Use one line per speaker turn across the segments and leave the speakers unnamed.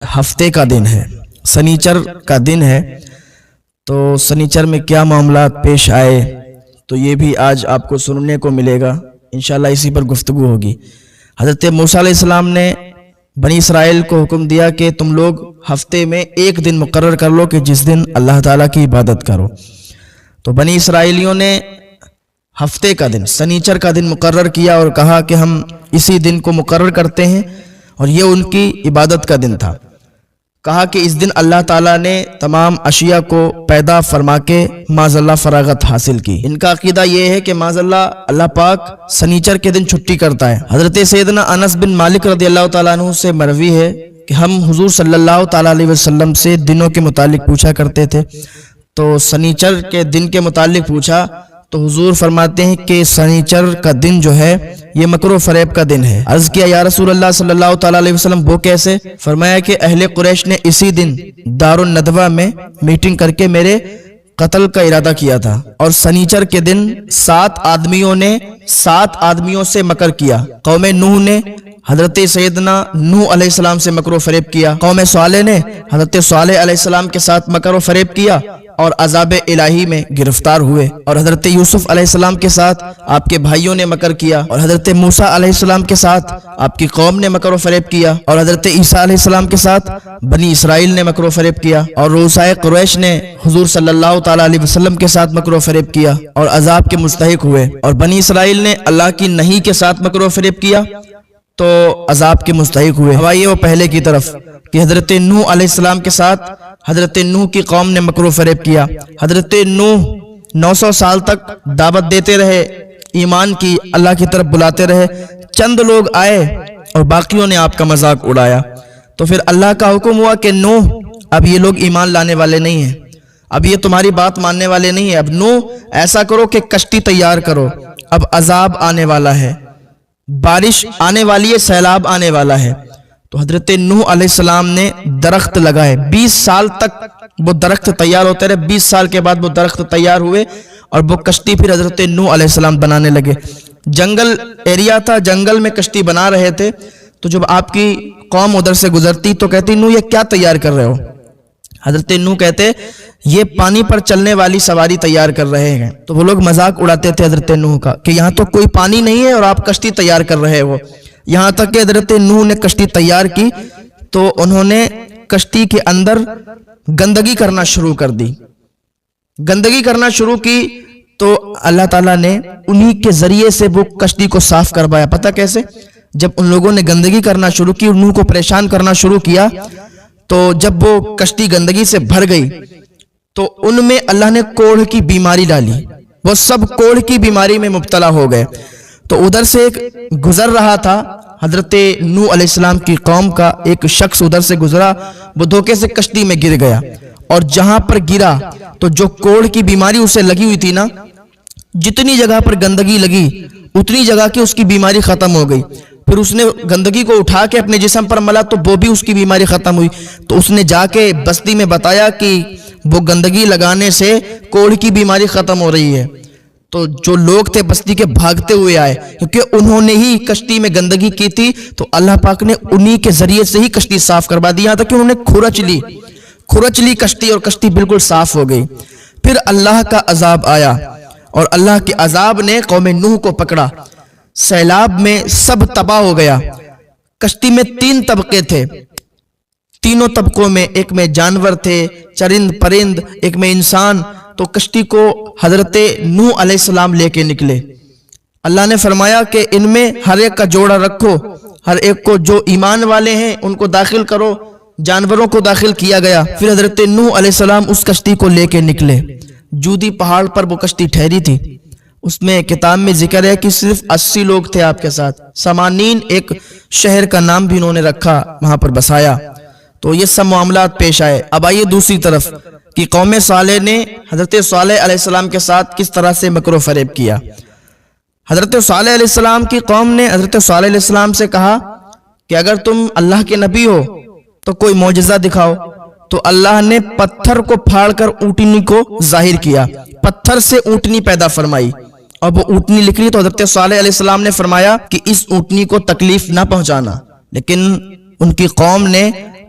ہفتے کا دن ہے، سنیچر کا دن ہے، تو سنیچر میں کیا معاملات پیش آئے تو یہ بھی آج آپ کو سننے کو ملے گا، انشاءاللہ اسی پر گفتگو ہوگی۔ حضرت موسیٰ علیہ السلام نے بنی اسرائیل کو حکم دیا کہ تم لوگ ہفتے میں ایک دن مقرر کر لو کہ جس دن اللہ تعالیٰ کی عبادت کرو۔ تو بنی اسرائیلیوں نے ہفتے کا دن، سنیچر کا دن مقرر کیا اور کہا کہ ہم اسی دن کو مقرر کرتے ہیں، اور یہ ان کی عبادت کا دن تھا۔ کہا کہ اس دن اللہ تعالیٰ نے تمام اشیاء کو پیدا فرما کے معاذ اللہ فراغت حاصل کی۔ ان کا عقیدہ یہ ہے کہ معاذ اللہ پاک سنیچر کے دن چھٹی کرتا ہے۔ حضرت سیدنا انس بن مالک رضی اللہ تعالیٰ عنہ سے مروی ہے کہ ہم حضور صلی اللہ تعالیٰ علیہ وسلم سے دنوں کے متعلق پوچھا کرتے تھے، تو سنیچر کے دن کے متعلق پوچھا تو حضور فرماتے ہیں کہ سنیچر کا دن جو ہے یہ مکر و فریب کا دن ہے۔ عرض کیا یا رسول اللہ صلی اللہ تعالیٰ علیہ وسلم وہ کیسے؟ فرمایا کہ اہل قریش نے اسی دن دار الندوہ میں میٹنگ کر کے میرے قتل کا ارادہ کیا تھا، اور سنیچر کے دن 7 آدمیوں نے 7 آدمیوں سے مکر کیا۔ قوم نوح نے حضرت سیدنا نوح علیہ السلام سے مکر و فریب کیا، قوم صالح نے حضرت صالح علیہ السلام کے ساتھ مکر و فریب کیا اور عذاب الہی میں گرفتار ہوئے، اور حضرت یوسف علیہ السلام کے ساتھ آپ کے بھائیوں نے مکر کیا، اور حضرت موسیٰ علیہ السلام کے ساتھ آپ کی قوم نے مکر و فریب کیا، اور حضرت عیسیٰ علیہ السلام کے ساتھ بنی اسرائیل نے مکر و فریب کیا، اور رؤسائے قریش نے حضور صلی اللہ تعالیٰ علیہ وسلم کے ساتھ مکر و فریب کیا اور عذاب کے مستحق ہوئے، اور بنی اسرائیل نے اللہ کی نہیں کے ساتھ مکر و فریب کیا تو عذاب کے مستحق ہوئے۔ آئیے وہ پہلے کی طرف کہ حضرت نوح علیہ السلام کے ساتھ حضرت نوح کی قوم نے مکر و فریب کیا۔ حضرت نوح 900 سال تک دعوت دیتے رہے، ایمان کی اللہ کی طرف بلاتے رہے، چند لوگ آئے اور باقیوں نے آپ کا مذاق اڑایا، تو پھر اللہ کا حکم ہوا کہ نوح اب یہ لوگ ایمان لانے والے نہیں ہیں، اب یہ تمہاری بات ماننے والے نہیں ہیں، اب نوح ایسا کرو کہ کشتی تیار کرو، اب عذاب آنے والا ہے، بارش آنے والی ہے، سیلاب آنے والا ہے۔ تو حضرت نوح علیہ السلام نے درخت لگائے، 20 سال تک وہ درخت تیار ہوتے رہے، 20 سال کے بعد وہ درخت تیار ہوئے اور وہ کشتی پھر حضرت نوح علیہ السلام بنانے لگے۔ جنگل ایریا تھا، جنگل میں کشتی بنا رہے تھے، تو جب آپ کی قوم ادھر سے گزرتی تو کہتی نوح یہ کیا تیار کر رہے ہو؟ حضرت نوح کہتے یہ پانی پر چلنے والی سواری تیار کر رہے ہیں۔ تو وہ لوگ مذاق اڑاتے تھے حضرت نوح کا کہ یہاں تو کوئی پانی نہیں ہے اور آپ کشتی تیار کر رہے ہو۔ یہاں تک کہ حضرت نوح نے کشتی تیار کی تو انہوں نے کشتی کے اندر گندگی کرنا شروع کر دی، گندگی کرنا شروع کی، تو اللہ تعالیٰ نے انہی کے ذریعے سے وہ کشتی کو صاف کروایا۔ پتہ کیسے؟ جب ان لوگوں نے گندگی کرنا شروع کی، نوح کو پریشان کرنا شروع کیا، تو جب وہ کشتی گندگی سے بھر گئی تو ان میں اللہ نے کوڑھ کی بیماری ڈالی، وہ سب کوڑھ کی بیماری میں مبتلا ہو گئے۔ تو ادھر سے ایک گزر رہا تھا حضرت نوح علیہ السلام کی قوم کا ایک شخص ادھر سے گزرا، وہ دھوکے سے کشتی میں گر گیا، اور جہاں پر گرا تو جو کوڑھ کی بیماری اسے لگی ہوئی تھی نا، جتنی جگہ پر گندگی لگی اتنی جگہ کی اس کی بیماری ختم ہو گئی۔ پھر اس نے گندگی کو اٹھا کے اپنے جسم پر ملا تو وہ بھی اس کی بیماری ختم ہوئی۔ تو اس نے جا کے بستی میں بتایا کہ وہ گندگی لگانے سے کوڑھ کی بیماری ختم ہو رہی ہے۔ تو جو لوگ تھے بستی کے بھاگتے ہوئے آئے، کیونکہ انہوں نے ہی کشتی میں گندگی کی تھی، تو اللہ پاک نے انہی کے ذریعے سے ہی کشتی صاف کروا دی، یہاں تک کہ انہوں نے کھرچ لی کشتی، اور کشتی بالکل صاف ہو گئی۔ پھر اللہ کا عذاب آیا، اور اللہ کے عذاب نے قوم نوح کو پکڑا، سیلاب میں سب تباہ ہو گیا۔ کشتی میں 3 طبقے تھے، تینوں طبقوں میں ایک میں جانور تھے، چرند پرند، ایک میں انسان۔ تو کشتی کو حضرت نوح علیہ السلام لے کے نکلے۔ اللہ نے فرمایا کہ ان میں ہر ایک کا جوڑا رکھو، ہر ایک کو جو ایمان والے ہیں ان کو داخل کرو، جانوروں کو داخل کیا گیا۔ پھر حضرت نوح علیہ السلام اس کشتی کو لے کے نکلے، جودی پہاڑ پر وہ کشتی ٹھہری تھی۔ اس میں کتاب میں ذکر ہے کہ صرف 80 لوگ تھے آپ کے ساتھ، سمانین ایک شہر کا نام بھی انہوں نے رکھا، وہاں پر بسایا۔ تو یہ سب معاملات پیش آئے۔ اب آئیے دوسری طرف کہ قوم صالح نے حضرت صالح علیہ السلام کے ساتھ کس طرح سے مکر و فریب کیا۔ حضرت صالح علیہ السلام کی قوم نے حضرت صالح علیہ السلام سے کہا کہ اگر تم اللہ کے نبی ہو تو کوئی معجزہ دکھاؤ۔ تو اللہ نے پتھر کو پھاڑ کر اونٹنی کو ظاہر کیا، پتھر سے اونٹنی پیدا فرمائی، اور وہ اونٹنی نکلی۔ تو حضرت صالح علیہ السلام نے فرمایا کہ اس اونٹنی کو تکلیف نہ پہنچانا، لیکن ان کی قوم نے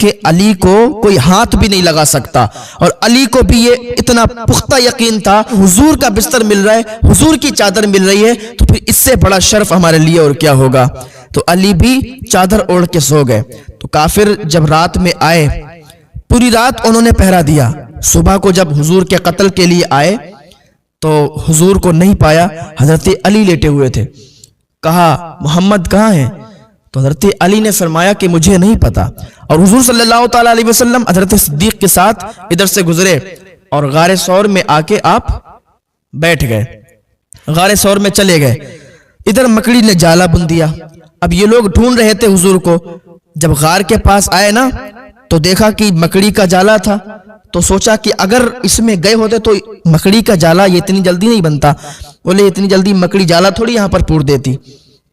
کہ علی کو کوئی ہاتھ بھی نہیں لگا سکتا، اور علی کو بھی یہ اتنا پختہ یقین تھا حضور کا بستر مل رہا ہے، حضور کی چادر مل رہی ہے، تو پھر اس سے بڑا شرف ہمارے لیے اور کیا ہوگا۔ تو علی بھی چادر اوڑھ کے سو گئے۔ تو کافر جب رات میں آئے، پوری رات انہوں نے پہرا دیا، صبح کو جب حضور کے قتل کے لیے آئے تو حضور کو نہیں پایا، حضرت علی لیٹے ہوئے تھے۔ کہا محمد کہاں ہیں؟ تو حضرت علی نے فرمایا کہ مجھے نہیں پتا، اور حضور صلی اللہ تعالیٰ علیہ وسلم حضرت صدیق کے ساتھ ادھر سے گزرے اور غار ثور میں آ کے آپ بیٹھ گئے، غار ثور میں چلے گئے۔ ادھر مکڑی نے جالا بن دیا۔ اب یہ لوگ ڈھونڈ رہے تھے حضور کو، جب غار کے پاس آئے نا تو دیکھا کہ مکڑی کا جالا تھا، تو سوچا کہ اگر اس میں گئے ہوتے تو مکڑی کا جالا یہ اتنی جلدی نہیں بنتا، بولے اتنی جلدی مکڑی جالا تھوڑی یہاں پر پور دیتی۔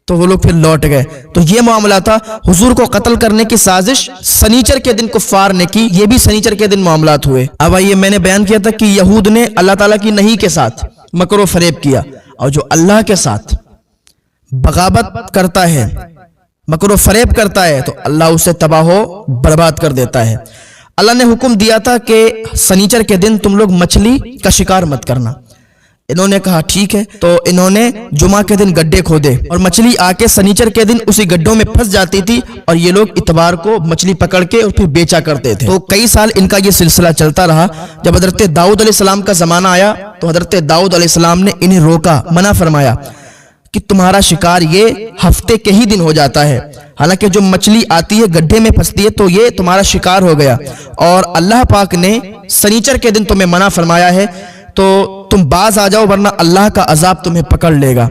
تو وہ لوگ پھر لوٹ گئے۔ تو یہ معاملہ تھا، حضور کو قتل کرنے کی سازش سنیچر کے دن کفار نے کی، یہ بھی سنیچر کے دن معاملات ہوئے۔ اب آئیے، میں نے بیان کیا تھا کہ یہود نے اللہ تعالیٰ کی نہیں کے ساتھ مکر و فریب کیا، اور جو اللہ کے ساتھ بغاوت کرتا ہے، مکر و فریب کرتا ہے، تو اللہ اسے تباہ و برباد کر دیتا ہے۔ اللہ نے حکم دیا تھا کہ سنیچر کے دن تم لوگ مچھلی کا شکار مت کرنا۔ انہوں نے کہا ٹھیک ہے، تو انہوں نے جمعہ کے دن گڈھے کھودے، اور مچھلی آ کے سنیچر کے دن اسی گڈھوں میں پھنس جاتی تھی، اور یہ لوگ اتوار کو مچھلی پکڑ کے اور پھر بیچا کرتے تھے۔ تو کئی سال ان کا یہ سلسلہ چلتا رہا۔ جب حضرت داؤد علیہ السلام کا زمانہ آیا تو حضرت داؤد علیہ السلام نے انہیں روکا، منع فرمایا کہ تمہارا شکار یہ ہفتے کے ہی دن ہو جاتا ہے، حالانکہ جو مچھلی آتی ہے گڈھے میں پھنستی ہے تو یہ تمہارا شکار ہو گیا، اور اللہ پاک نے سنیچر کے دن تمہیں منع فرمایا ہے، تو تم باز آ جاؤ ورنہ اللہ کا عذاب تمہیں پکڑ لے گا۔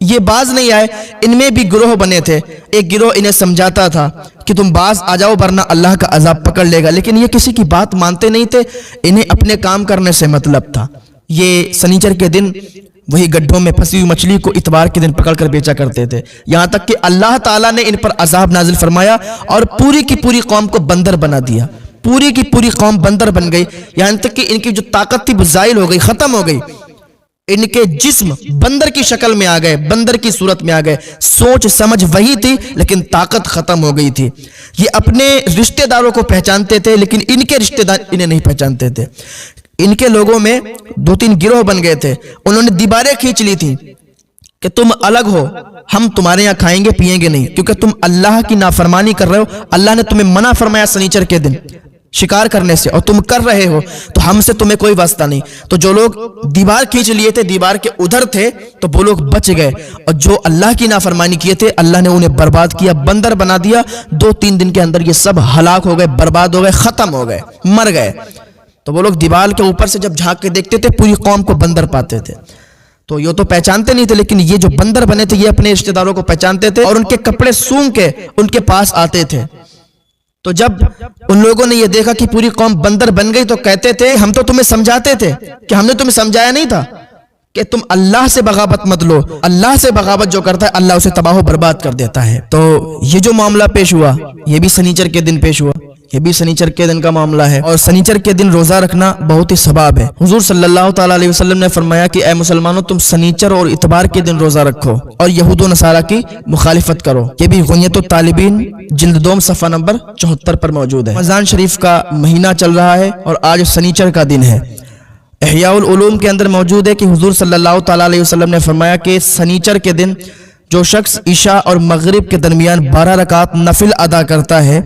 یہ باز نہیں آئے، ان میں بھی گروہ بنے تھے۔ ایک گروہ انہیں سمجھاتا تھا کہ تم باز آ جاؤ ورنہ اللہ کا عذاب پکڑ لے گا، لیکن یہ کسی کی بات مانتے نہیں تھے، انہیں اپنے کام کرنے سے مطلب تھا۔ یہ سنیچر کے دن وہی گڈھوں میں پھنسی ہوئی مچھلی کو اتوار کے دن پکڑ کر بیچا کرتے تھے، یہاں تک کہ اللہ تعالیٰ نے ان پر عذاب نازل فرمایا اور پوری کی پوری قوم کو بندر بنا دیا۔ پوری کی پوری قوم بندر بن گئی، یہاں تک کہ ان کی جو طاقت تھی وہ زائل ہو گئی، ختم ہو گئی۔ ان کے جسم بندر کی شکل میں آ گئے، بندر کی صورت میں آ گئے۔ سوچ سمجھ وہی تھی لیکن طاقت ختم ہو گئی تھی۔ یہ اپنے رشتہ داروں کو پہچانتے تھے لیکن ان کے رشتہ دار انہیں نہیں پہچانتے تھے۔ ان کے لوگوں میں 2-3 گروہ بن گئے تھے، انہوں نے دیواریں کھینچ لی تھی کہ تم الگ ہو، ہم تمہارے یہاں کھائیں گے پیئیں گے نہیں، کیونکہ تم اللہ کی نافرمانی کر رہے ہو، اللہ نے تمہیں منع فرمایا سنیچر کے دن شکار کرنے سے، اور تم کر رہے ہو، تو ہم سے تمہیں کوئی واسطہ نہیں۔ تو جو لوگ دیوار کھینچ لیے تھے، دیوار کے ادھر تھے، تو وہ لوگ بچ گئے، اور جو اللہ کی نافرمانی کیے تھے اللہ نے انہیں برباد کیا، بندر بنا دیا۔ 2-3 دن کے اندر یہ سب ہلاک ہو گئے، برباد ہو گئے، ختم ہو گئے، مر گئے۔ تو وہ لوگ دیوار کے اوپر سے جب جھانک کے دیکھتے تھے پوری قوم کو بندر پاتے تھے۔ تو یہ تو پہچانتے نہیں تھے، لیکن یہ جو بندر بنے تھے یہ اپنے رشتہ داروں کو پہچانتے تھے اور ان کے کپڑے سونگ کے ان کے پاس آتے تھے۔ تو جب ان لوگوں نے یہ دیکھا کہ پوری قوم بندر بن گئی تو کہتے تھے ہم تو تمہیں سمجھاتے تھے، کہ ہم نے تمہیں سمجھایا نہیں تھا کہ تم اللہ سے بغاوت مت لو، اللہ سے بغاوت جو کرتا ہے اللہ اسے تباہ و برباد کر دیتا ہے۔ تو یہ جو معاملہ پیش ہوا یہ بھی سنیچر کے دن پیش ہوا، یہ بھی سنیچر کے دن کا معاملہ ہے، اور سنیچر کے دن روزہ رکھنا بہت ہی ثواب ہے۔ حضور صلی اللہ تعالیٰ علیہ وسلم نے فرمایا کہ اے مسلمانوں تم سنیچر اور اتوار کے دن روزہ رکھو اور یہود و نصارہ کی مخالفت کرو۔ یہ بھی غنیۃ الطالبین جلد 2 صفحہ نمبر 74 پر موجود ہے۔ رمضان شریف کا مہینہ چل رہا ہے اور آج سنیچر کا دن ہے۔ احیاء العلوم کے اندر موجود ہے کہ حضور صلی اللہ تعالیٰ علیہ وسلم نے فرمایا کہ سنیچر کے دن جو شخص عشاء اور مغرب کے درمیان 12 رکعت نفل ادا کرتا ہے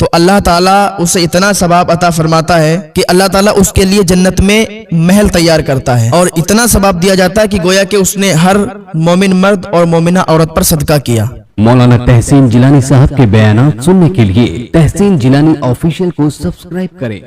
تو اللہ تعالیٰ اسے اتنا ثواب عطا فرماتا ہے کہ اللہ تعالیٰ اس کے لیے جنت میں محل تیار کرتا ہے، اور اتنا ثواب دیا جاتا ہے کہ گویا کہ اس نے ہر مومن مرد اور مومنہ عورت پر صدقہ کیا۔
مولانا تحسین جیلانی صاحب کے بیانات سننے کے لیے تحسین جیلانی آفیشیل کو سبسکرائب کریں۔